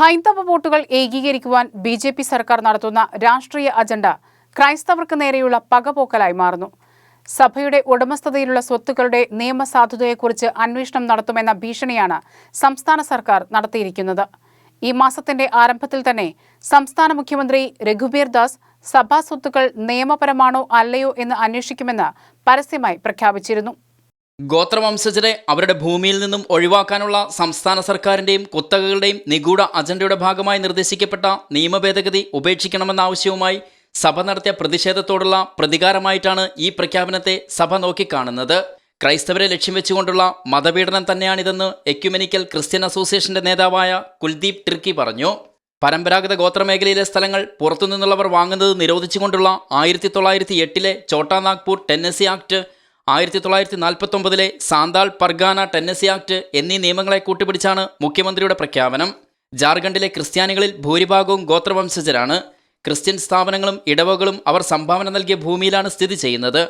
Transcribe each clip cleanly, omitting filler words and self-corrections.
ഹൈന്ദവ വോട്ടുകൾ ഏകീകരിക്കുവാൻ ബി.ജെ.പി. സർക്കാർ നടത്തുന്ന രാഷ്ട്രീയ അജണ്ട ക്രൈസ്തവർക്ക് നേരെയുള്ള പകപോക്കലായി മാറുന്നു. സഭയുടെ ഉടമസ്ഥതയിലുള്ള സ്വത്തുക്കളുടെ നിയമസാധുതയെക്കുറിച്ച് അന്വേഷണം നടത്തുമെന്ന ഭീഷണിയാണ് സംസ്ഥാന സർക്കാർ നടത്തിയിരിക്കുന്നത്. ഈ മാസത്തിന്റെ ആരംഭത്തിൽ തന്നെ സംസ്ഥാന മുഖ്യമന്ത്രി രഘുബീർ ദാസ് സഭാ സ്വത്തുക്കൾ നിയമപരമാണോ അല്ലയോ എന്ന് അന്വേഷിക്കുമെന്ന് പരസ്യമായി പ്രഖ്യാപിച്ചിരുന്നു. ഗോത്രവംശജരെ അവരുടെ ഭൂമിയിൽ നിന്നും ഒഴിവാക്കാനുള്ള സംസ്ഥാന സർക്കാരിന്റെയും കുത്തകകളുടെയും നിഗൂഢ അജണ്ടയുടെ ഭാഗമായി നിർദ്ദേശിക്കപ്പെട്ട നിയമഭേദഗതി ഉപേക്ഷിക്കണമെന്ന ആവശ്യവുമായി സഭ നടത്തിയ പ്രതിഷേധത്തോടുള്ള പ്രതികാരമായിട്ടാണ് ഈ പ്രഖ്യാപനത്തെ സഭ നോക്കിക്കാണുന്നത്. ക്രൈസ്തവരെ ലക്ഷ്യം വെച്ചുകൊണ്ടുള്ള മതപീഡനം തന്നെയാണിതെന്ന് എക്യുമെനിക്കൽ ക്രിസ്ത്യൻ അസോസിയേഷന്റെ നേതാവായ കുൽദീപ് ടിർക്കി പറഞ്ഞു. പരമ്പരാഗത ഗോത്രമേഖലയിലെ സ്ഥലങ്ങൾ പുറത്തുനിന്നുള്ളവർ വാങ്ങുന്നത് നിരോധിച്ചുകൊണ്ടുള്ള 1908 Chota Nagpur tenancy act, 1949 Santal Pargana tenancy act എന്നീ നിയമങ്ങളെ കൂട്ടുപിടിച്ചാണ് മുഖ്യമന്ത്രിയുടെ പ്രഖ്യാപനം. ജാർഖണ്ഡിലെ ക്രിസ്ത്യാനികളിൽ ഭൂരിഭാഗവും ഗോത്രവംശജരാണ്. ക്രിസ്ത്യൻ സ്ഥാപനങ്ങളും ഇടവകളും അവർ സംഭാവന നൽകിയ ഭൂമിയിലാണ് സ്ഥിതി ചെയ്യുന്നത്.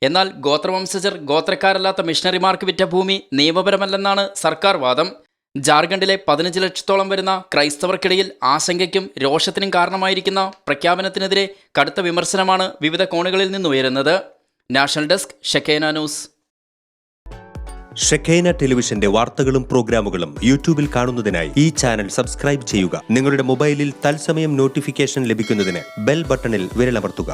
എന്നാൽ ഗോത്രവംശജർ ഗോത്രക്കാരല്ലാത്ത മിഷണറിമാർക്ക് വിറ്റ ഭൂമി നിയമപരമല്ലെന്നാണ് സർക്കാർ വാദം. ജാർഖണ്ഡിലെ 15 ലക്ഷത്തോളം വരുന്ന ക്രൈസ്തവർക്കിടയിൽ ആശങ്കയ്ക്കും രോഷത്തിനും കാരണമായിരിക്കുന്ന പ്രഖ്യാപനത്തിനെതിരെ കടുത്ത വിമർശനമാണ് വിവിധ കോണുകളിൽ നിന്നുയരുന്നത്. National desk, ഷെഖേന news. ഷെഖേന ടെലിവിഷന്റെ വാർത്തകളും പ്രോഗ്രാമുകളും യൂട്യൂബിൽ കാണുന്നതിനായി ഈ ചാനൽ സബ്സ്ക്രൈബ് ചെയ്യുക. നിങ്ങളുടെ മൊബൈലിൽ തത്സമയം നോട്ടിഫിക്കേഷൻ ലഭിക്കുന്നതിന് ബെൽ ബട്ടണിൽ വിരലമർത്തുക.